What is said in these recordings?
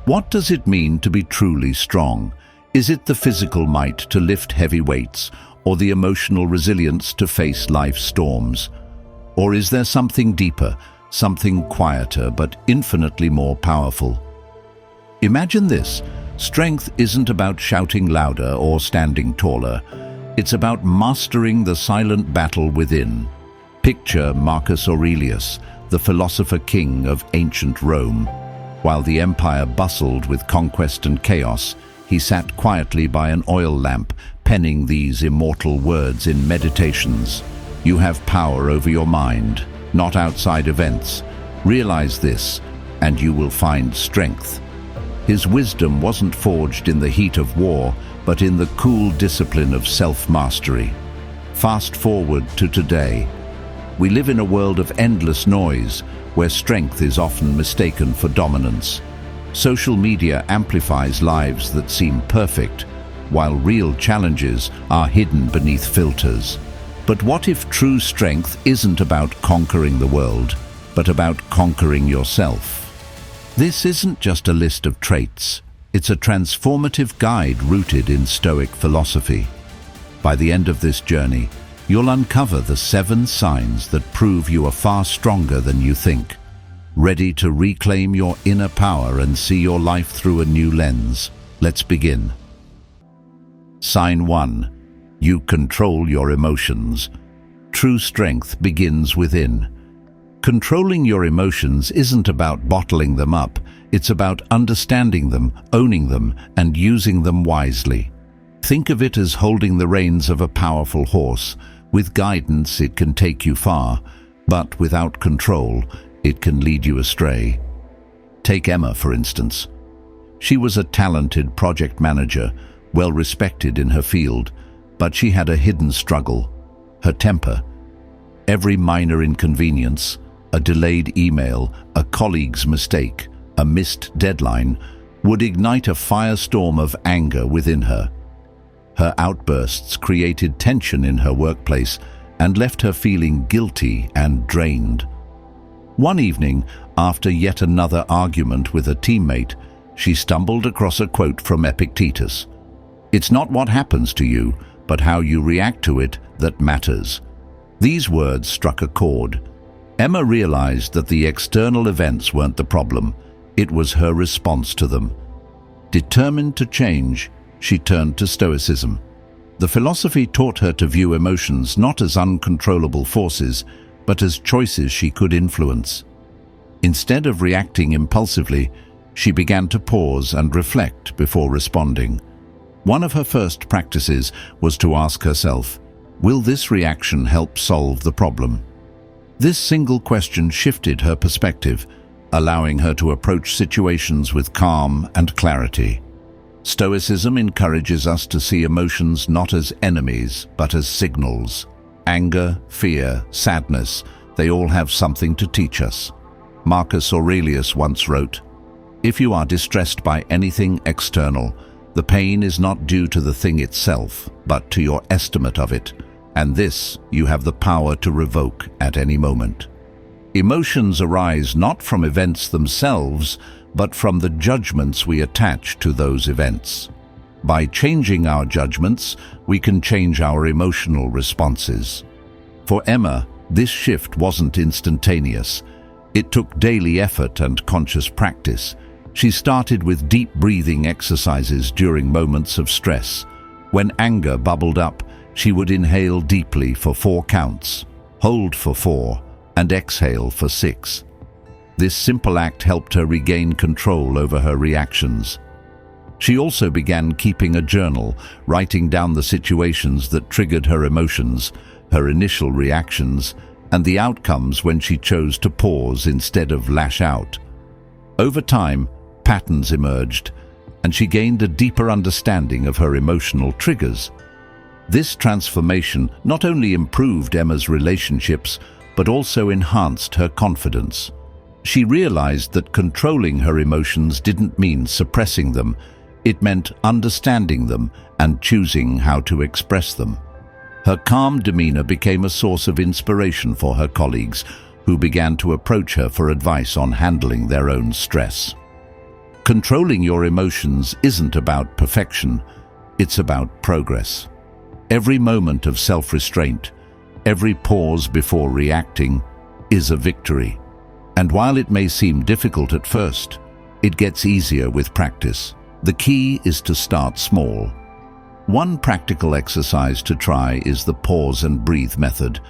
What does it mean to be truly strong? Is it the physical might to lift heavy weights, or the emotional resilience to face life's storms? Or is there something deeper, something quieter but infinitely more powerful? Imagine this: strength isn't about shouting louder or standing taller. It's about mastering the silent battle within. Picture Marcus Aurelius, the philosopher king of ancient Rome. While the empire bustled with conquest and chaos, he sat quietly by an oil lamp, penning these immortal words in Meditations. You have power over your mind, not outside events. Realize this, and you will find strength. His wisdom wasn't forged in the heat of war, but in the cool discipline of self-mastery. Fast forward to today. We live in a world of endless noise, where strength is often mistaken for dominance. Social media amplifies lives that seem perfect, while real challenges are hidden beneath filters. But what if true strength isn't about conquering the world, but about conquering yourself? This isn't just a list of traits. It's a transformative guide rooted in Stoic philosophy. By the end of this journey, you'll uncover the 7 signs that prove you are far stronger than you think. Ready to reclaim your inner power and see your life through a new lens? Let's begin. Sign 1. You control your emotions. True strength begins within. Controlling your emotions isn't about bottling them up. It's about understanding them, owning them, and using them wisely. Think of it as holding the reins of a powerful horse. With guidance, it can take you far, but without control, it can lead you astray. Take Emma, for instance. She was a talented project manager, well respected in her field, but she had a hidden struggle: her temper. Every minor inconvenience, a delayed email, a colleague's mistake, a missed deadline, would ignite a firestorm of anger within her. Her outbursts created tension in her workplace and left her feeling guilty and drained. One evening, after yet another argument with a teammate, she stumbled across a quote from Epictetus. "It's not what happens to you, but how you react to it that matters." These words struck a chord. Emma realized that the external events weren't the problem. It was her response to them. Determined to change, she turned to Stoicism. The philosophy taught her to view emotions not as uncontrollable forces, but as choices she could influence. Instead of reacting impulsively, she began to pause and reflect before responding. One of her first practices was to ask herself, will this reaction help solve the problem? This single question shifted her perspective, allowing her to approach situations with calm and clarity. Stoicism encourages us to see emotions not as enemies, but as signals. Anger, fear, sadness, they all have something to teach us. Marcus Aurelius once wrote, "If you are distressed by anything external, the pain is not due to the thing itself, but to your estimate of it, and this you have the power to revoke at any moment." Emotions arise not from events themselves, but from the judgments we attach to those events. By changing our judgments, we can change our emotional responses. For Emma, this shift wasn't instantaneous. It took daily effort and conscious practice. She started with deep breathing exercises during moments of stress. When anger bubbled up, she would inhale deeply for 4 counts, hold for 4, and exhale for 6. This simple act helped her regain control over her reactions. She also began keeping a journal, writing down the situations that triggered her emotions, her initial reactions, and the outcomes when she chose to pause instead of lash out. Over time, patterns emerged, and she gained a deeper understanding of her emotional triggers. This transformation not only improved Emma's relationships, but also enhanced her confidence. She realized that controlling her emotions didn't mean suppressing them. It meant understanding them and choosing how to express them. Her calm demeanor became a source of inspiration for her colleagues, who began to approach her for advice on handling their own stress. Controlling your emotions isn't about perfection, it's about progress. Every moment of self-restraint, every pause before reacting, is a victory. And while it may seem difficult at first, it gets easier with practice. The key is to start small. One practical exercise to try is the pause and breathe method.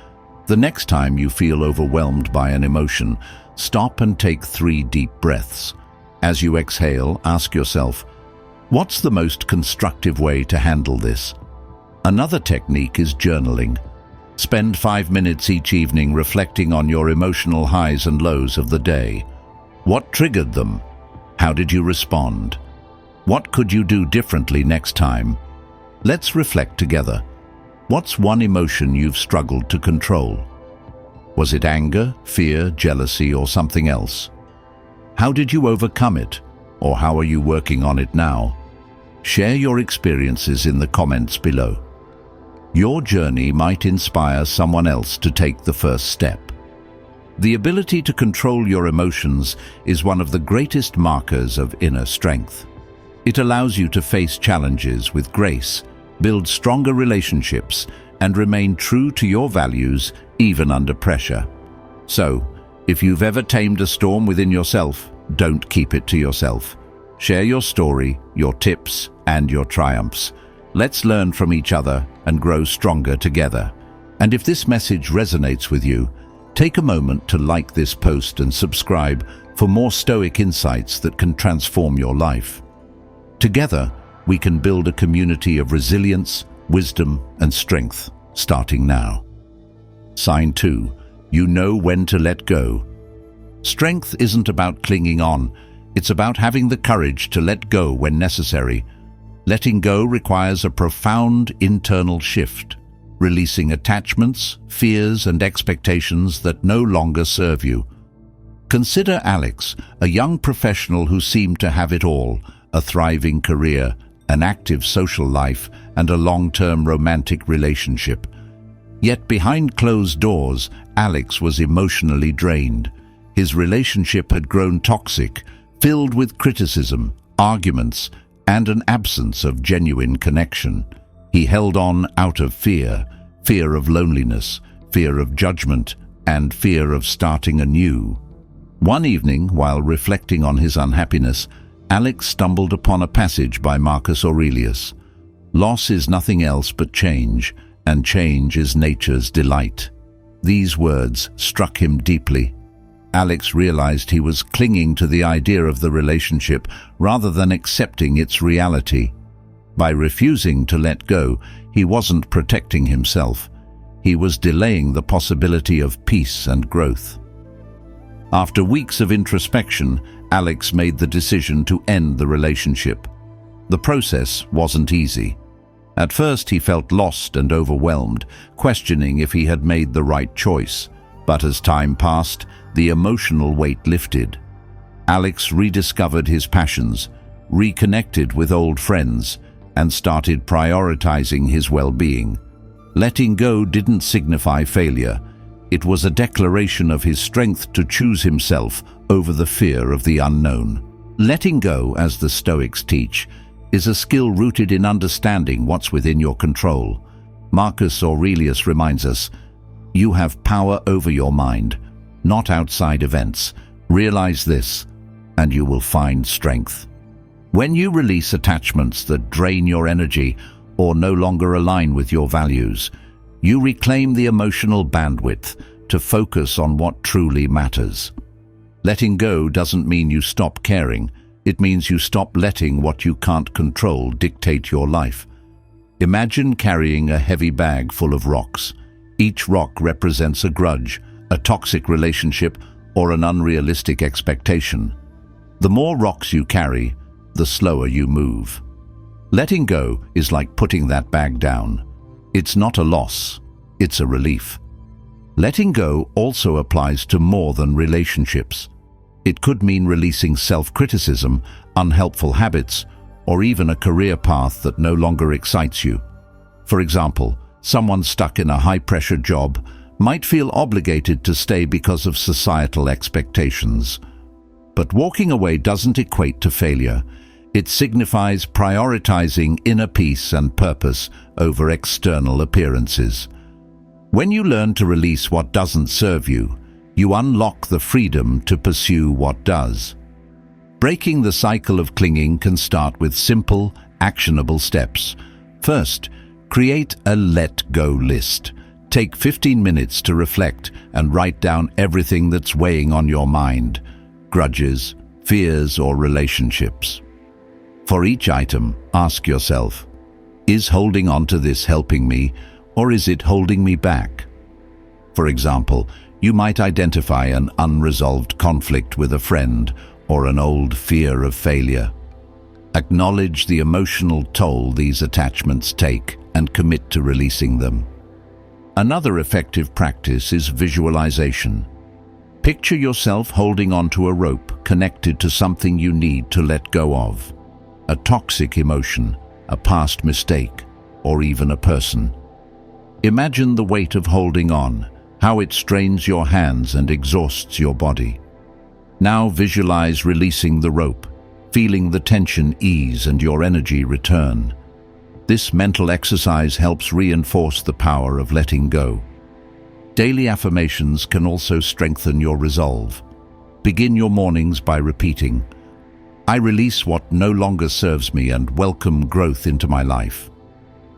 The next time you feel overwhelmed by an emotion, stop and take 3 deep breaths. As you exhale, ask yourself, what's the most constructive way to handle this? Another technique is journaling. Spend 5 minutes each evening reflecting on your emotional highs and lows of the day. What triggered them? How did you respond? What could you do differently next time? Let's reflect together. What's one emotion you've struggled to control? Was it anger, fear, jealousy, or something else? How did you overcome it, or how are you working on it now? Share your experiences in the comments below. Your journey might inspire someone else to take the first step. The ability to control your emotions is one of the greatest markers of inner strength. It allows you to face challenges with grace, build stronger relationships, and remain true to your values even under pressure. So, if you've ever tamed a storm within yourself, don't keep it to yourself. Share your story, your tips, and your triumphs. Let's learn from each other and grow stronger together. And if this message resonates with you, take a moment to like this post and subscribe for more Stoic insights that can transform your life. Together, we can build a community of resilience, wisdom, and strength, starting now. Sign 2. You know when to let go. Strength isn't about clinging on, it's about having the courage to let go when necessary. Letting go requires a profound internal shift, releasing attachments, fears, and expectations that no longer serve you. Consider Alex, a young professional who seemed to have it all: a thriving career, an active social life, and a long-term romantic relationship. Yet behind closed doors, Alex was emotionally drained. His relationship had grown toxic, filled with criticism, arguments, and an absence of genuine connection. He held on out of fear of loneliness, fear of judgment, and fear of starting anew. One evening, while reflecting on his unhappiness, Alex stumbled upon a passage by Marcus Aurelius. Loss is nothing else but change, and change is nature's delight. These words struck him deeply. Alex realized he was clinging to the idea of the relationship rather than accepting its reality. By refusing to let go, he wasn't protecting himself. He was delaying the possibility of peace and growth. After weeks of introspection, Alex made the decision to end the relationship. The process wasn't easy. At first he felt lost and overwhelmed, questioning if he had made the right choice. But as time passed, the emotional weight lifted. Alex rediscovered his passions, reconnected with old friends, and started prioritizing his well-being. Letting go didn't signify failure. It was a declaration of his strength to choose himself over the fear of the unknown. Letting go, as the Stoics teach, is a skill rooted in understanding what's within your control. Marcus Aurelius reminds us, "You have power over your mind, not outside events. Realize this, and you will find strength." When you release attachments that drain your energy or no longer align with your values, you reclaim the emotional bandwidth to focus on what truly matters. Letting go doesn't mean you stop caring. It means you stop letting what you can't control dictate your life. Imagine carrying a heavy bag full of rocks. Each rock represents a grudge, a toxic relationship, or an unrealistic expectation. The more rocks you carry, the slower you move. Letting go is like putting that bag down. It's not a loss, it's a relief. Letting go also applies to more than relationships. It could mean releasing self-criticism, unhelpful habits, or even a career path that no longer excites you. For example, someone stuck in a high-pressure job might feel obligated to stay because of societal expectations. But walking away doesn't equate to failure. It signifies prioritizing inner peace and purpose over external appearances. When you learn to release what doesn't serve you, you unlock the freedom to pursue what does. Breaking the cycle of clinging can start with simple, actionable steps. First, create a let-go list. Take 15 minutes to reflect and write down everything that's weighing on your mind: grudges, fears, or relationships. For each item, ask yourself, is holding on to this helping me, or is it holding me back? For example, you might identify an unresolved conflict with a friend or an old fear of failure. Acknowledge the emotional toll these attachments take and commit to releasing them. Another effective practice is visualization. Picture yourself holding onto a rope connected to something you need to let go of. A toxic emotion, a past mistake, or even a person. Imagine the weight of holding on, how it strains your hands and exhausts your body. Now visualize releasing the rope, feeling the tension ease and your energy return. This mental exercise helps reinforce the power of letting go. Daily affirmations can also strengthen your resolve. Begin your mornings by repeating, "I release what no longer serves me and welcome growth into my life."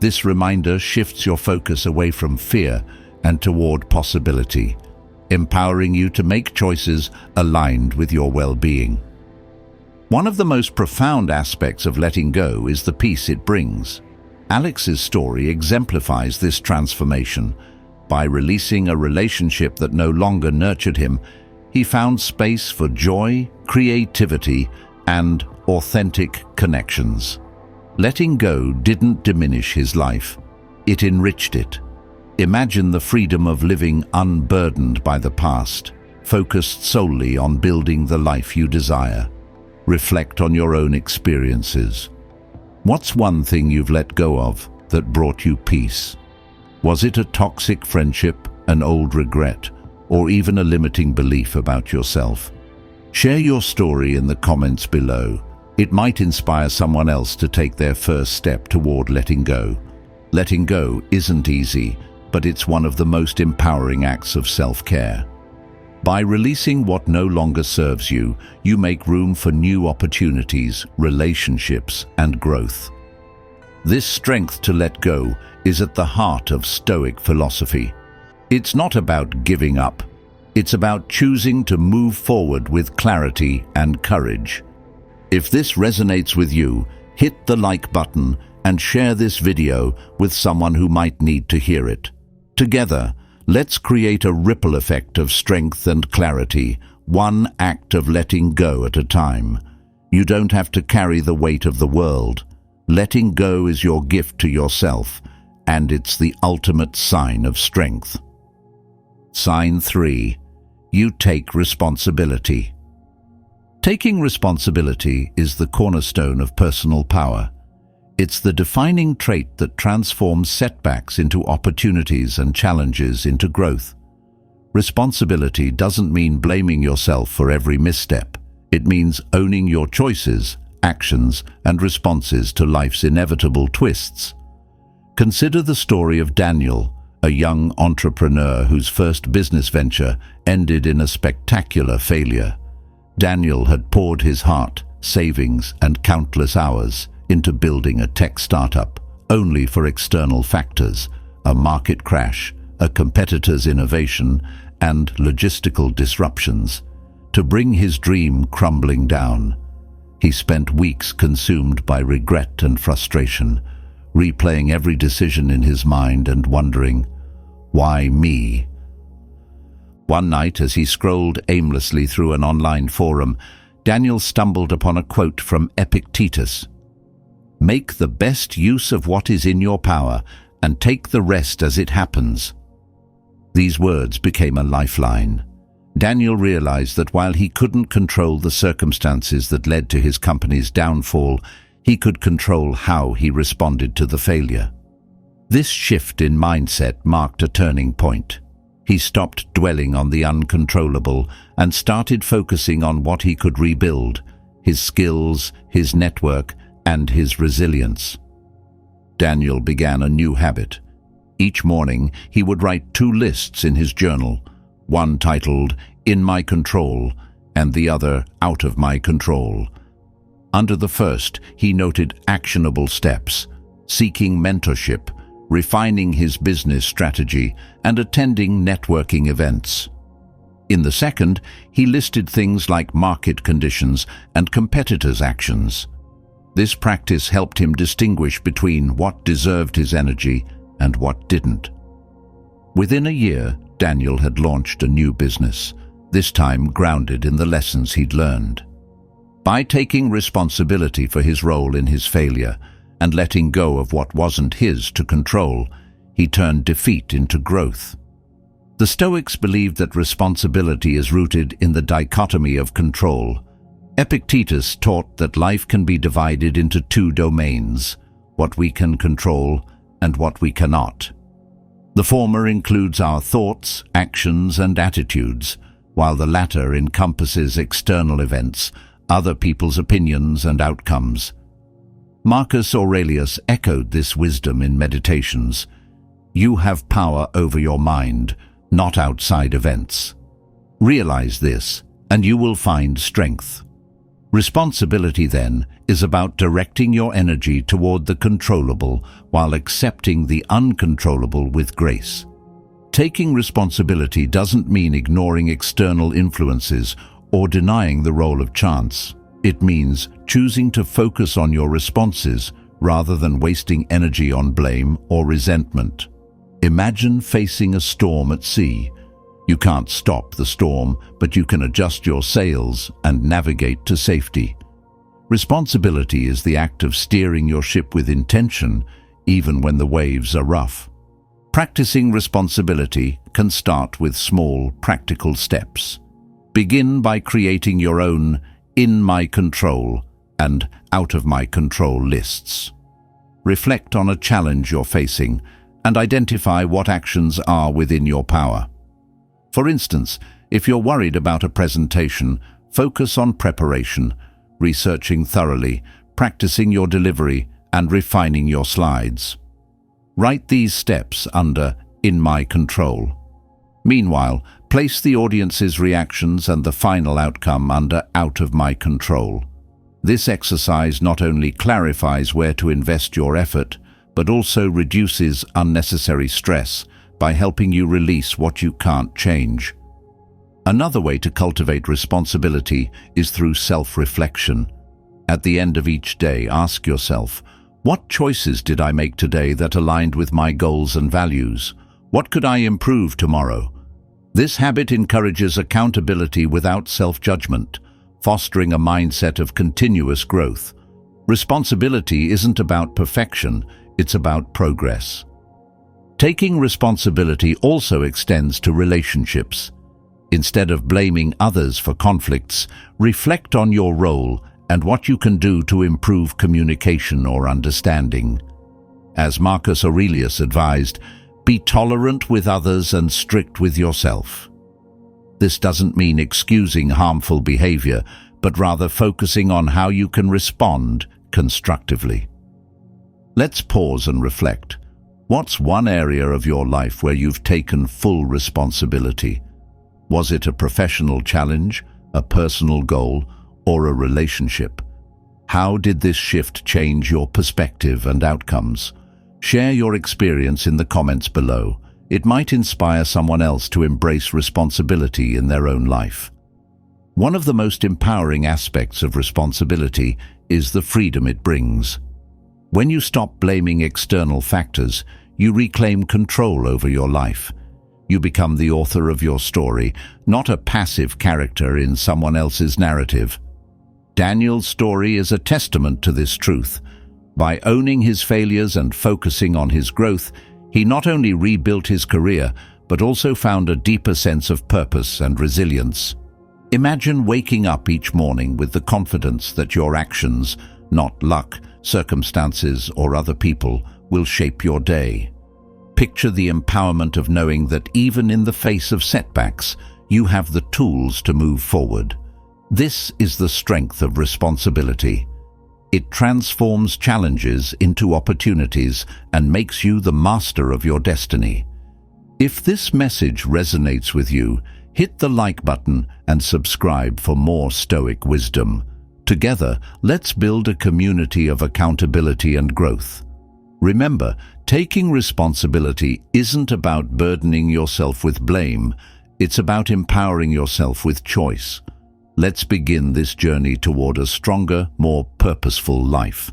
This reminder shifts your focus away from fear and toward possibility, empowering you to make choices aligned with your well-being. One of the most profound aspects of letting go is the peace it brings. Alex's story exemplifies this transformation. By releasing a relationship that no longer nurtured him, he found space for joy, creativity, and authentic connections. Letting go didn't diminish his life, it enriched it. Imagine the freedom of living unburdened by the past, focused solely on building the life you desire. Reflect on your own experiences. What's one thing you've let go of that brought you peace? Was it a toxic friendship, an old regret, or even a limiting belief about yourself? Share your story in the comments below. It might inspire someone else to take their first step toward letting go. Letting go isn't easy, but it's one of the most empowering acts of self-care. By releasing what no longer serves you, you make room for new opportunities, relationships, and growth. This strength to let go is at the heart of Stoic philosophy. It's not about giving up. It's about choosing to move forward with clarity and courage. If this resonates with you, hit the like button and share this video with someone who might need to hear it. Together, let's create a ripple effect of strength and clarity, one act of letting go at a time. You don't have to carry the weight of the world. Letting go is your gift to yourself, and it's the ultimate sign of strength. Sign 3. You take responsibility. Taking responsibility is the cornerstone of personal power. It's the defining trait that transforms setbacks into opportunities and challenges into growth. Responsibility doesn't mean blaming yourself for every misstep. It means owning your choices, actions, and responses to life's inevitable twists. Consider the story of Daniel, a young entrepreneur whose first business venture ended in a spectacular failure. Daniel had poured his heart, savings, and countless hours into building a tech startup, only for external factors, a market crash, a competitor's innovation, and logistical disruptions, to bring his dream crumbling down. He spent weeks consumed by regret and frustration, replaying every decision in his mind and wondering, why me? One night, as he scrolled aimlessly through an online forum, Daniel stumbled upon a quote from Epictetus. "Make the best use of what is in your power, and take the rest as it happens." These words became a lifeline. Daniel realized that while he couldn't control the circumstances that led to his company's downfall, he could control how he responded to the failure. This shift in mindset marked a turning point. He stopped dwelling on the uncontrollable and started focusing on what he could rebuild: his skills, his network, and his resilience. Daniel began a new habit. Each morning, he would write 2 lists in his journal, one titled "In My Control" and the other "Out of My Control." Under the first, he noted actionable steps: seeking mentorship, refining his business strategy, and attending networking events. In the second, he listed things like market conditions and competitors' actions. This practice helped him distinguish between what deserved his energy and what didn't. Within a year, Daniel had launched a new business, this time grounded in the lessons he'd learned. By taking responsibility for his role in his failure and letting go of what wasn't his to control, he turned defeat into growth. The Stoics believed that responsibility is rooted in the dichotomy of control. Epictetus taught that life can be divided into 2 domains: what we can control and what we cannot. The former includes our thoughts, actions, and attitudes, while the latter encompasses external events, other people's opinions and outcomes. Marcus Aurelius echoed this wisdom in Meditations. You have power over your mind, not outside events. Realize this, and you will find strength. Responsibility, then, is about directing your energy toward the controllable while accepting the uncontrollable with grace. Taking responsibility doesn't mean ignoring external influences or denying the role of chance. It means choosing to focus on your responses rather than wasting energy on blame or resentment. Imagine facing a storm at sea. You can't stop the storm, but you can adjust your sails and navigate to safety. Responsibility is the act of steering your ship with intention, even when the waves are rough. Practicing responsibility can start with small, practical steps. Begin by creating your own "In My Control" and "Out of My Control" lists. Reflect on a challenge you're facing and identify what actions are within your power. For instance, if you're worried about a presentation, focus on preparation, researching thoroughly, practicing your delivery, and refining your slides. Write these steps under "In My Control." Meanwhile, place the audience's reactions and the final outcome under "Out of My Control." This exercise not only clarifies where to invest your effort, but also reduces unnecessary stress by helping you release what you can't change. Another way to cultivate responsibility is through self-reflection. At the end of each day, ask yourself, what choices did I make today that aligned with my goals and values? What could I improve tomorrow? This habit encourages accountability without self-judgment, fostering a mindset of continuous growth. Responsibility isn't about perfection, it's about progress. Taking responsibility also extends to relationships. Instead of blaming others for conflicts, reflect on your role and what you can do to improve communication or understanding. As Marcus Aurelius advised, be tolerant with others and strict with yourself. This doesn't mean excusing harmful behavior, but rather focusing on how you can respond constructively. Let's pause and reflect. What's one area of your life where you've taken full responsibility? Was it a professional challenge, a personal goal, or a relationship? How did this shift change your perspective and outcomes? Share your experience in the comments below. It might inspire someone else to embrace responsibility in their own life. One of the most empowering aspects of responsibility is the freedom it brings. When you stop blaming external factors, you reclaim control over your life. You become the author of your story, not a passive character in someone else's narrative. Daniel's story is a testament to this truth. By owning his failures and focusing on his growth, he not only rebuilt his career, but also found a deeper sense of purpose and resilience. Imagine waking up each morning with the confidence that your actions, not luck, circumstances, or other people, will shape your day. Picture the empowerment of knowing that even in the face of setbacks, you have the tools to move forward. This is the strength of responsibility. It transforms challenges into opportunities and makes you the master of your destiny. If this message resonates with you, hit the like button and subscribe for more Stoic wisdom. Together, let's build a community of accountability and growth. Remember, taking responsibility isn't about burdening yourself with blame, it's about empowering yourself with choice. Let's begin this journey toward a stronger, more purposeful life.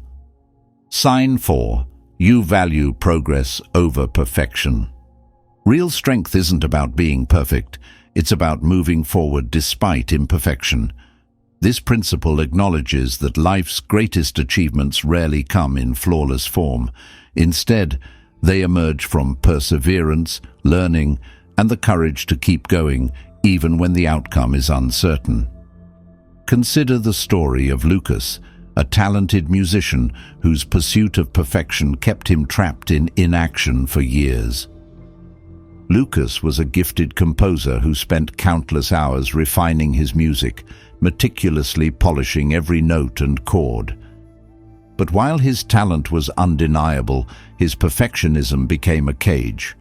Sign 4. You value progress over perfection. Real strength isn't about being perfect, it's about moving forward despite imperfection. This principle acknowledges that life's greatest achievements rarely come in flawless form. Instead, they emerge from perseverance, learning, and the courage to keep going, even when the outcome is uncertain. Consider the story of Lucas, a talented musician whose pursuit of perfection kept him trapped in inaction for years. Lucas was a gifted composer who spent countless hours refining his music, meticulously polishing every note and chord. But while his talent was undeniable, his perfectionism became a cage.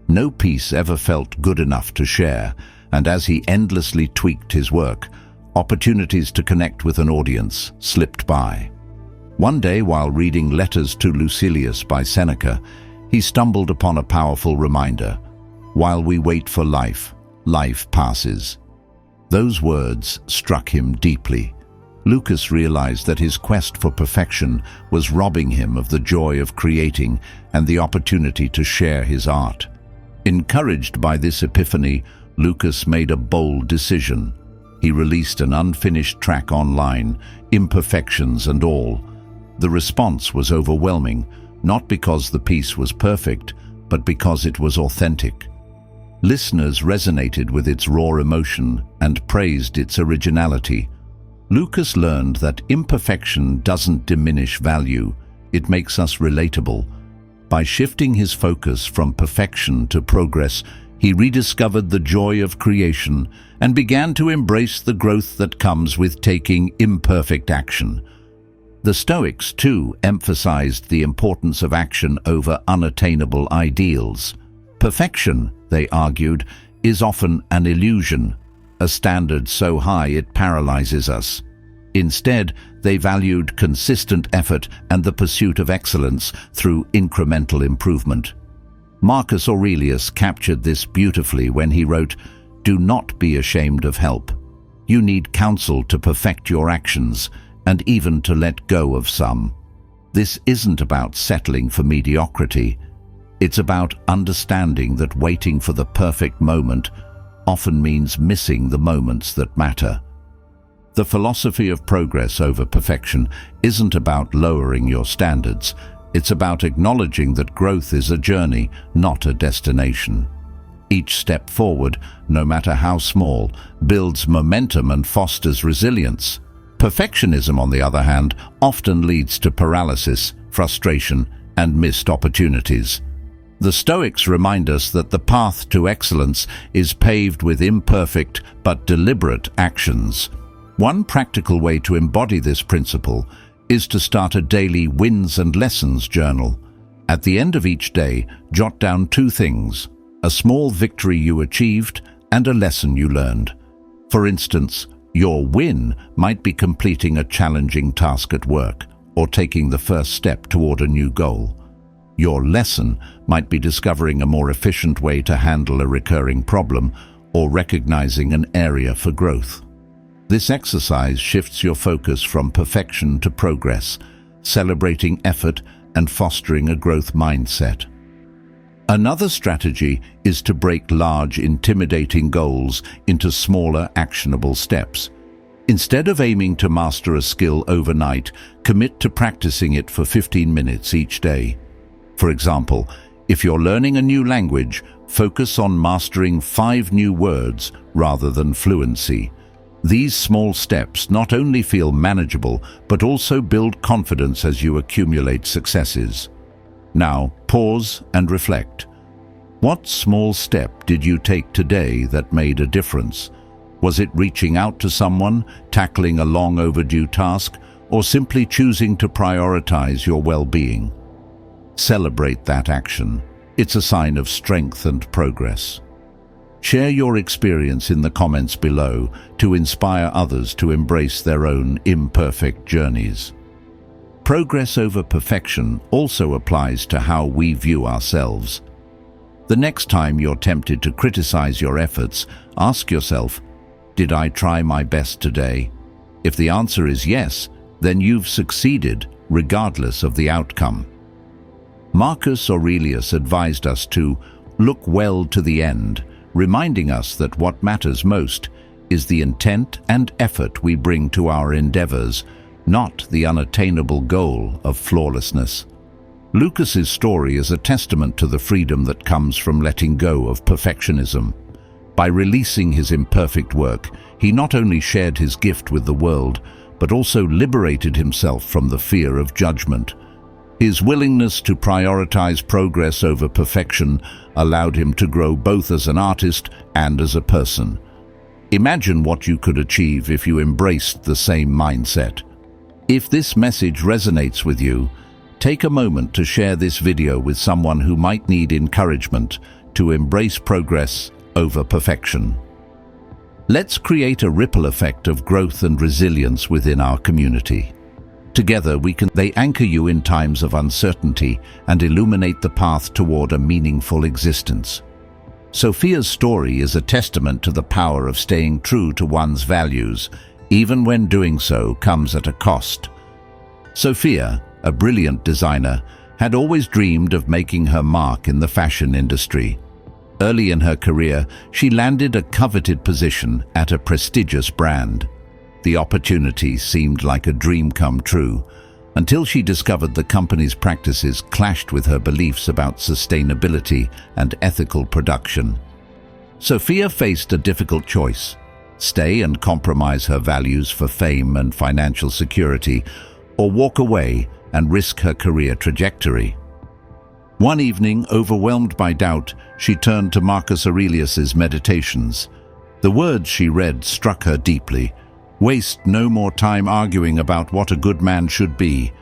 No piece ever felt good enough to share, and as he endlessly tweaked his work, opportunities to connect with an audience slipped by. One day, while reading Letters to Lucilius by Seneca, he stumbled upon a powerful reminder: "While we wait for life, life passes." Those words struck him deeply. Lucas realized that his quest for perfection was robbing him of the joy of creating and the opportunity to share his art. Encouraged by this epiphany, Lucas made a bold decision. He released an unfinished track online, imperfections and all. The response was overwhelming, not because the piece was perfect, but because it was authentic. Listeners resonated with its raw emotion and praised its originality. Lucas learned that imperfection doesn't diminish value, it makes us relatable. By shifting his focus from perfection to progress, he rediscovered the joy of creation and began to embrace the growth that comes with taking imperfect action. The Stoics, too, emphasized the importance of action over unattainable ideals. Perfection, they argued, is often an illusion, a standard so high it paralyzes us. Instead, they valued consistent effort and the pursuit of excellence through incremental improvement. Marcus Aurelius captured this beautifully when he wrote, "Do not be ashamed of help. You need counsel to perfect your actions, and even to let go of some." This isn't about settling for mediocrity. It's about understanding that waiting for the perfect moment often means missing the moments that matter. The philosophy of progress over perfection isn't about lowering your standards. It's about acknowledging that growth is a journey, not a destination. Each step forward, no matter how small, builds momentum and fosters resilience. Perfectionism, on the other hand, often leads to paralysis, frustration, and missed opportunities. The Stoics remind us that the path to excellence is paved with imperfect but deliberate actions. One practical way to embody this principle is to start a daily wins and lessons journal. At the end of each day, jot down 2 things: a small victory you achieved and a lesson you learned. For instance, your win might be completing a challenging task at work or taking the first step toward a new goal. Your lesson might be discovering a more efficient way to handle a recurring problem or recognizing an area for growth. This exercise shifts your focus from perfection to progress, celebrating effort and fostering a growth mindset. Another strategy is to break large, intimidating goals into smaller, actionable steps. Instead of aiming to master a skill overnight, commit to practicing it for 15 minutes each day. For example, if you're learning a new language, focus on mastering 5 new words rather than fluency. These small steps not only feel manageable, but also build confidence as you accumulate successes. Now, pause and reflect. What small step did you take today that made a difference? Was it reaching out to someone, tackling a long overdue task, or simply choosing to prioritize your well-being? Celebrate that action. It's a sign of strength and progress. Share your experience in the comments below to inspire others to embrace their own imperfect journeys. Progress over perfection also applies to how we view ourselves. The next time you're tempted to criticize your efforts, ask yourself, did I try my best today? If the answer is yes, then you've succeeded, regardless of the outcome. Marcus Aurelius advised us to look well to the end, reminding us that what matters most is the intent and effort we bring to our endeavors, not the unattainable goal of flawlessness. Lucas's story is a testament to the freedom that comes from letting go of perfectionism. By releasing his imperfect work, he not only shared his gift with the world, but also liberated himself from the fear of judgment. His willingness to prioritize progress over perfection allowed him to grow both as an artist and as a person. Imagine what you could achieve if you embraced the same mindset. If this message resonates with you, take a moment to share this video with someone who might need encouragement to embrace progress over perfection. Let's create a ripple effect of growth and resilience within our community. Together they anchor you in times of uncertainty and illuminate the path toward a meaningful existence. Sophia's story is a testament to the power of staying true to one's values, even when doing so comes at a cost. Sophia, a brilliant designer, had always dreamed of making her mark in the fashion industry. Early in her career, she landed a coveted position at a prestigious brand. The opportunity seemed like a dream come true, until she discovered the company's practices clashed with her beliefs about sustainability and ethical production. Sophia faced a difficult choice: stay and compromise her values for fame and financial security, or walk away and risk her career trajectory. One evening, overwhelmed by doubt, she turned to Marcus Aurelius's Meditations. The words she read struck her deeply. Waste no more time arguing about what a good man should be.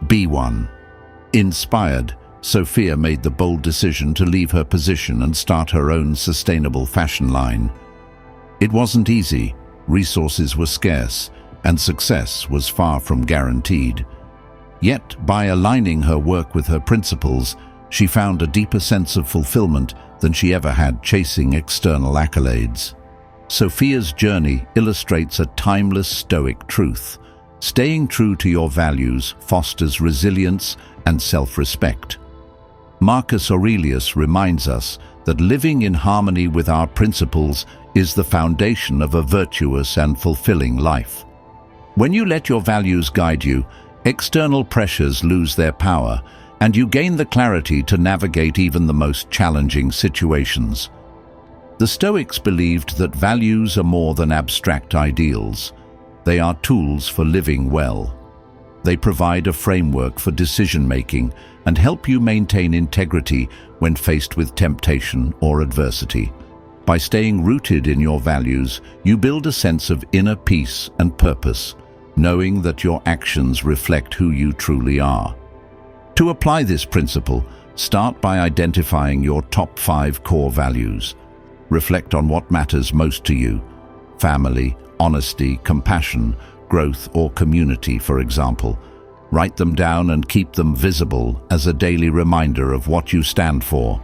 Be one. Inspired, Sophia made the bold decision to leave her position and start her own sustainable fashion line. It wasn't easy, resources were scarce, and success was far from guaranteed. Yet, by aligning her work with her principles, she found a deeper sense of fulfillment than she ever had chasing external accolades. Sophia's journey illustrates a timeless Stoic truth. Staying true to your values fosters resilience and self-respect. Marcus Aurelius reminds us that living in harmony with our principles is the foundation of a virtuous and fulfilling life. When you let your values guide you, external pressures lose their power, and you gain the clarity to navigate even the most challenging situations. The Stoics believed that values are more than abstract ideals. They are tools for living well. They provide a framework for decision-making and help you maintain integrity when faced with temptation or adversity. By staying rooted in your values, you build a sense of inner peace and purpose, knowing that your actions reflect who you truly are. To apply this principle, start by identifying your top 5 core values. Reflect on what matters most to you: family, honesty, compassion, growth, or community, for example. Write them down and keep them visible as a daily reminder of what you stand for.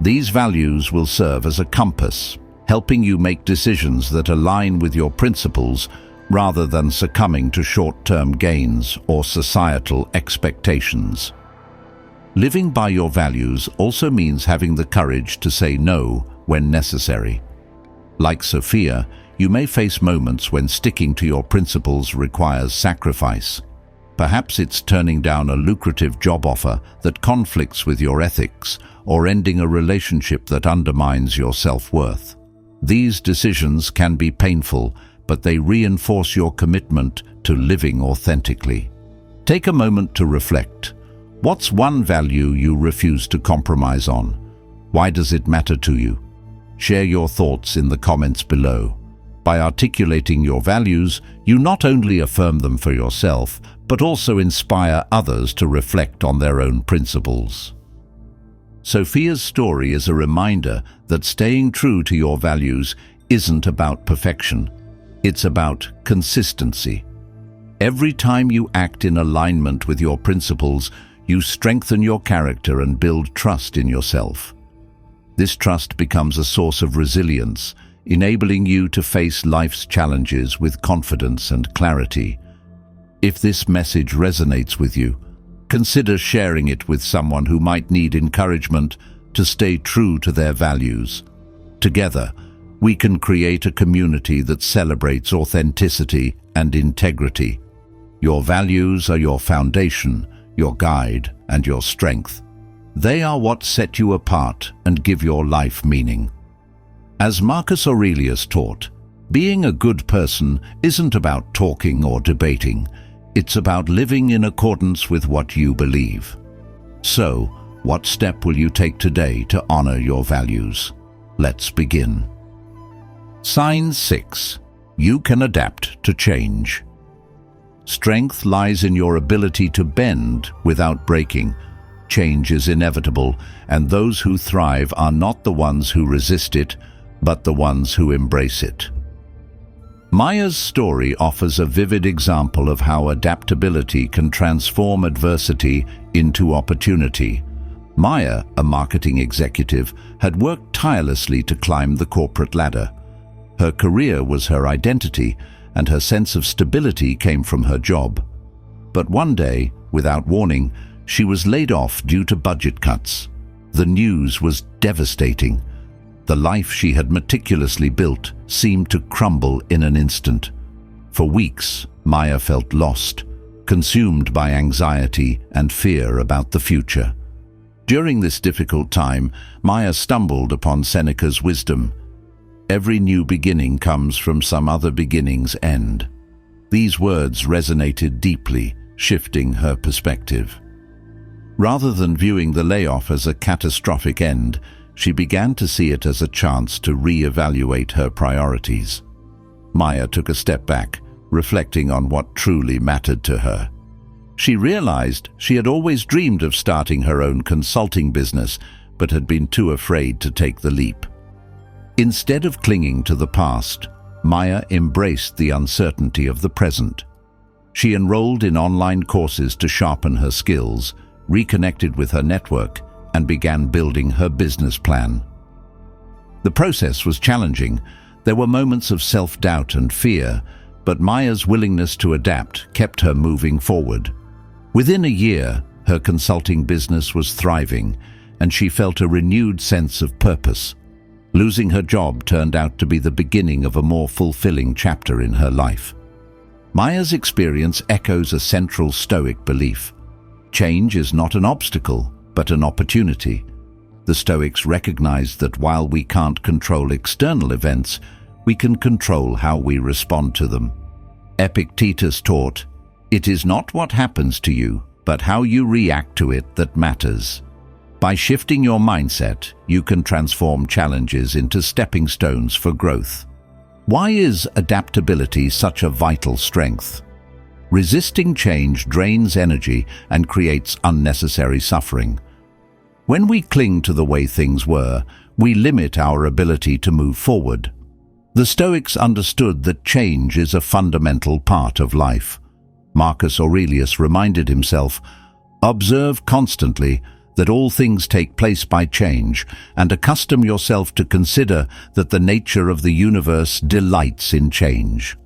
These values will serve as a compass, helping you make decisions that align with your principles rather than succumbing to short-term gains or societal expectations. Living by your values also means having the courage to say no when necessary. Like Sophia, you may face moments when sticking to your principles requires sacrifice. Perhaps it's turning down a lucrative job offer that conflicts with your ethics, or ending a relationship that undermines your self-worth. These decisions can be painful, but they reinforce your commitment to living authentically. Take a moment to reflect. What's one value you refuse to compromise on? Why does it matter to you? Share your thoughts in the comments below. By articulating your values, you not only affirm them for yourself, but also inspire others to reflect on their own principles. Sophia's story is a reminder that staying true to your values isn't about perfection. It's about consistency. Every time you act in alignment with your principles, you strengthen your character and build trust in yourself. This trust becomes a source of resilience, enabling you to face life's challenges with confidence and clarity. If this message resonates with you, consider sharing it with someone who might need encouragement to stay true to their values. Together, we can create a community that celebrates authenticity and integrity. Your values are your foundation, your guide, and your strength. They are what set you apart and give your life meaning. As Marcus Aurelius taught, being a good person isn't about talking or debating. It's about living in accordance with what you believe. So, what step will you take today to honor your values? Let's begin. Sign 6. You can adapt to change. Strength lies in your ability to bend without breaking. Change is inevitable, and those who thrive are not the ones who resist it, but the ones who embrace it. Maya's story offers a vivid example of how adaptability can transform adversity into opportunity. Maya, a marketing executive, had worked tirelessly to climb the corporate ladder. Her career was her identity, and her sense of stability came from her job. But one day, without warning, she was laid off due to budget cuts. The news was devastating. The life she had meticulously built seemed to crumble in an instant. For weeks, Maya felt lost, consumed by anxiety and fear about the future. During this difficult time, Maya stumbled upon Seneca's wisdom. Every new beginning comes from some other beginning's end. These words resonated deeply, shifting her perspective. Rather than viewing the layoff as a catastrophic end, she began to see it as a chance to re-evaluate her priorities. Maya took a step back, reflecting on what truly mattered to her. She realized she had always dreamed of starting her own consulting business, but had been too afraid to take the leap. Instead of clinging to the past, Maya embraced the uncertainty of the present. She enrolled in online courses to sharpen her skills, reconnected with her network, and began building her business plan. The process was challenging. There were moments of self-doubt and fear, but Maya's willingness to adapt kept her moving forward. Within a year, her consulting business was thriving, and she felt a renewed sense of purpose. Losing her job turned out to be the beginning of a more fulfilling chapter in her life. Maya's experience echoes a central Stoic belief. Change is not an obstacle, but an opportunity. The Stoics recognized that while we can't control external events, we can control how we respond to them. Epictetus taught, "It is not what happens to you, but how you react to it that matters." By shifting your mindset, you can transform challenges into stepping stones for growth. Why is adaptability such a vital strength? Resisting change drains energy and creates unnecessary suffering. When we cling to the way things were, we limit our ability to move forward. The Stoics understood that change is a fundamental part of life. Marcus Aurelius reminded himself, "Observe constantly that all things take place by change, and accustom yourself to consider that the nature of the universe delights in change."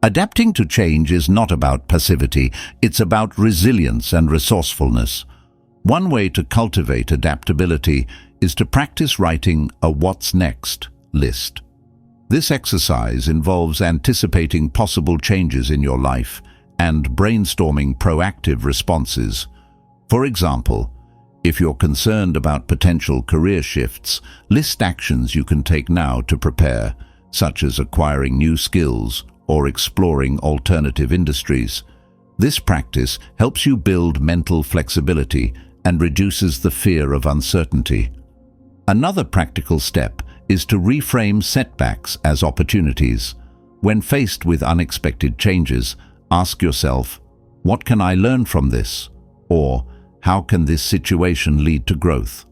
Adapting to change is not about passivity, it's about resilience and resourcefulness. One way to cultivate adaptability is to practice writing a "what's next" list. This exercise involves anticipating possible changes in your life and brainstorming proactive responses. For example, if you're concerned about potential career shifts, list actions you can take now to prepare, such as acquiring new skills or exploring alternative industries. This practice helps you build mental flexibility and reduces the fear of uncertainty. Another practical step is to reframe setbacks as opportunities. When faced with unexpected changes, ask yourself, what can I learn from this? Or, how can this situation lead to growth?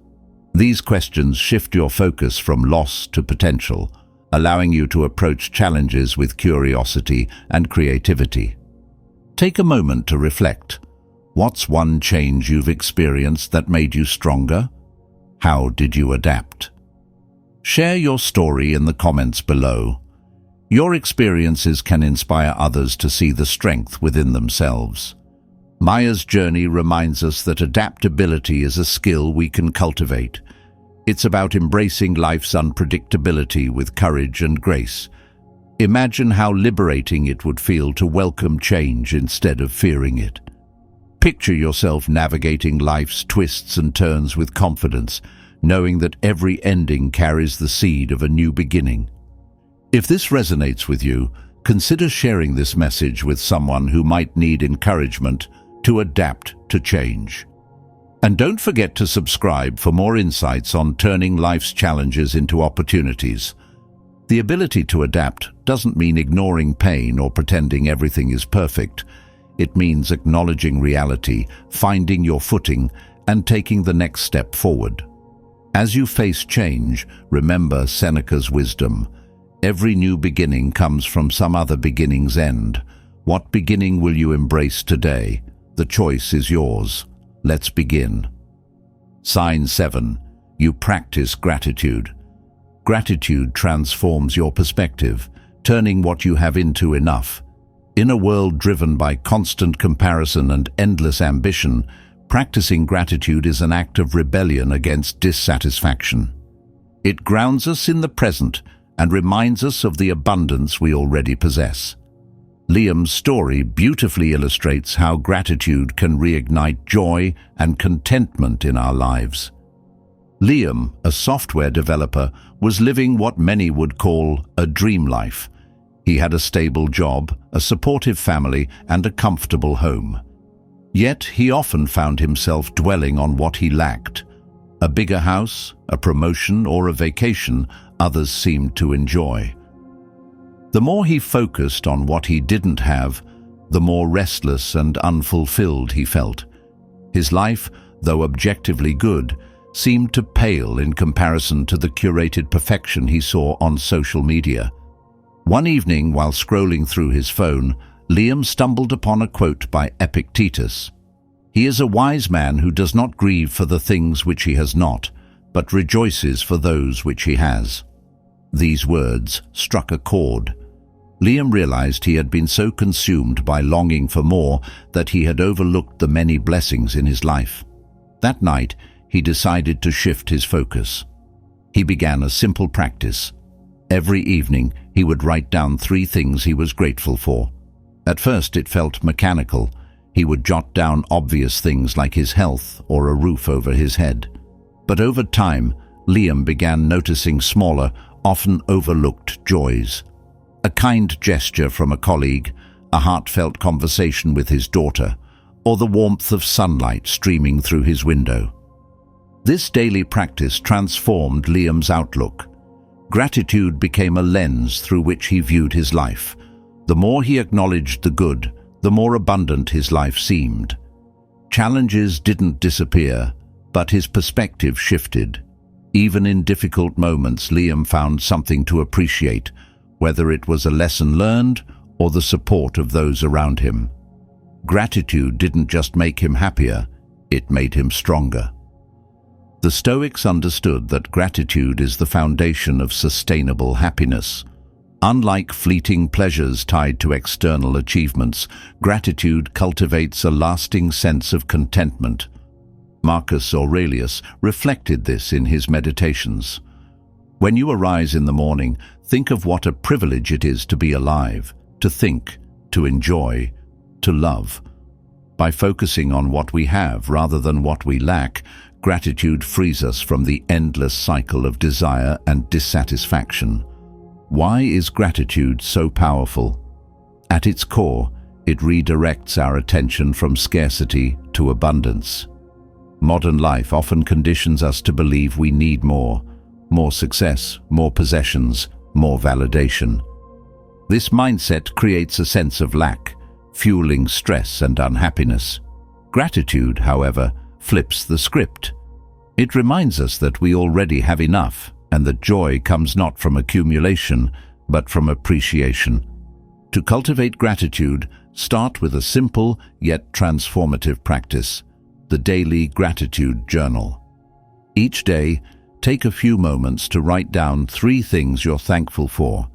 These questions shift your focus from loss to potential, allowing you to approach challenges with curiosity and creativity. Take a moment to reflect. What's one change you've experienced that made you stronger? How did you adapt? Share your story in the comments below. Your experiences can inspire others to see the strength within themselves. Maya's journey reminds us that adaptability is a skill we can cultivate. It's about embracing life's unpredictability with courage and grace. Imagine how liberating it would feel to welcome change instead of fearing it. Picture yourself navigating life's twists and turns with confidence, knowing that every ending carries the seed of a new beginning. If this resonates with you, consider sharing this message with someone who might need encouragement to adapt to change. And don't forget to subscribe for more insights on turning life's challenges into opportunities. The ability to adapt doesn't mean ignoring pain or pretending everything is perfect. It means acknowledging reality, finding your footing, and taking the next step forward. As you face change, remember Seneca's wisdom. Every new beginning comes from some other beginning's end. What beginning will you embrace today? The choice is yours. Let's begin. Sign 7. You practice gratitude. Gratitude transforms your perspective, turning what you have into enough. In a world driven by constant comparison and endless ambition, practicing gratitude is an act of rebellion against dissatisfaction. It grounds us in the present and reminds us of the abundance we already possess. Liam's story beautifully illustrates how gratitude can reignite joy and contentment in our lives. Liam, a software developer, was living what many would call a dream life. He had a stable job, a supportive family, and a comfortable home. Yet he often found himself dwelling on what he lacked. A bigger house, a promotion, or a vacation others seemed to enjoy. The more he focused on what he didn't have, the more restless and unfulfilled he felt. His life, though objectively good, seemed to pale in comparison to the curated perfection he saw on social media. One evening, while scrolling through his phone, Liam stumbled upon a quote by Epictetus. "He is a wise man who does not grieve for the things which he has not, but rejoices for those which he has." These words struck a chord. Liam realized he had been so consumed by longing for more that he had overlooked the many blessings in his life. That night, he decided to shift his focus. He began a simple practice. Every evening, he would write down 3 things he was grateful for. At first, it felt mechanical. He would jot down obvious things like his health or a roof over his head. But over time, Liam began noticing smaller, often overlooked joys. A kind gesture from a colleague, a heartfelt conversation with his daughter, or the warmth of sunlight streaming through his window. This daily practice transformed Liam's outlook. Gratitude became a lens through which he viewed his life. The more he acknowledged the good, the more abundant his life seemed. Challenges didn't disappear, but his perspective shifted. Even in difficult moments, Liam found something to appreciate, whether it was a lesson learned or the support of those around him. Gratitude didn't just make him happier, it made him stronger. The Stoics understood that gratitude is the foundation of sustainable happiness. Unlike fleeting pleasures tied to external achievements, gratitude cultivates a lasting sense of contentment. Marcus Aurelius reflected this in his meditations. When you arise in the morning, think of what a privilege it is to be alive, to think, to enjoy, to love. By focusing on what we have rather than what we lack, gratitude frees us from the endless cycle of desire and dissatisfaction. Why is gratitude so powerful? At its core, it redirects our attention from scarcity to abundance. Modern life often conditions us to believe we need more success, more possessions, more validation. This mindset creates a sense of lack, fueling stress and unhappiness. Gratitude, however, flips the script. It reminds us that we already have enough and that joy comes not from accumulation, but from appreciation. To cultivate gratitude, start with a simple yet transformative practice: the daily gratitude journal. Each day, take a few moments to write down 3 things you're thankful for.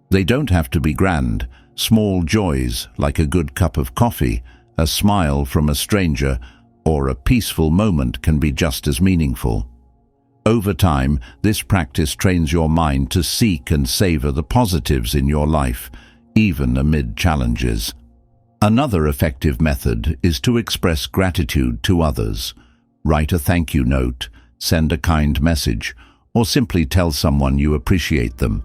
They don't have to be grand. Small joys like a good cup of coffee, a smile from a stranger, or a peaceful moment can be just as meaningful. Over time, this practice trains your mind to seek and savor the positives in your life, even amid challenges. Another effective method is to express gratitude to others. Write a thank you note, send a kind message, or simply tell someone you appreciate them.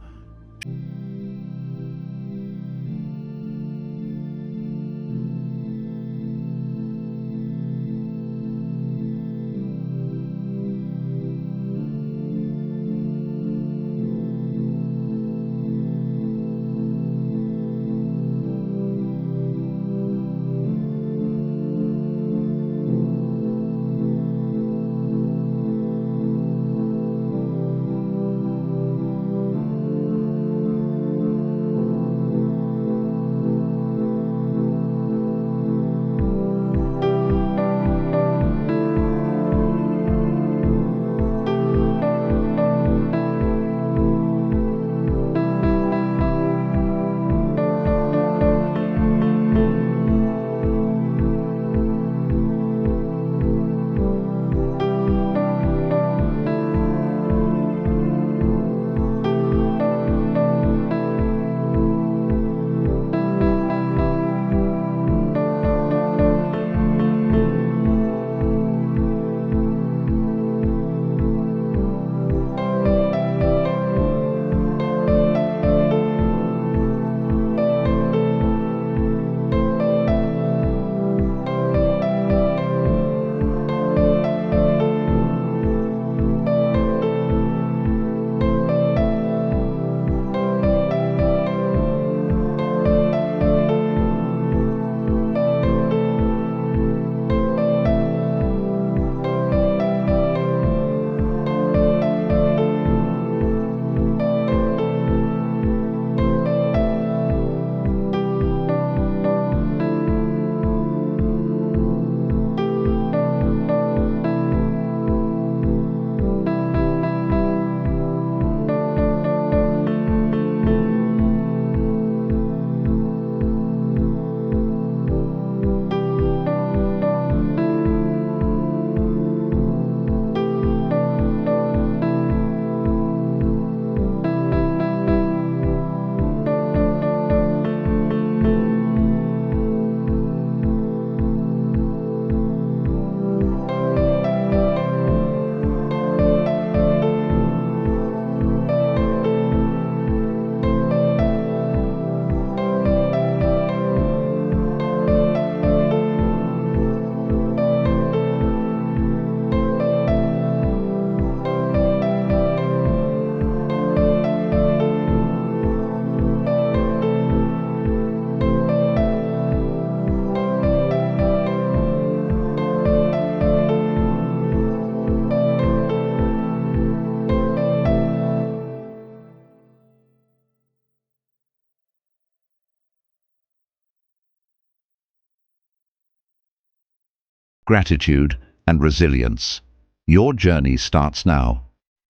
Gratitude and resilience. Your journey starts now.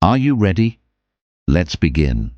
Are you ready? Let's begin.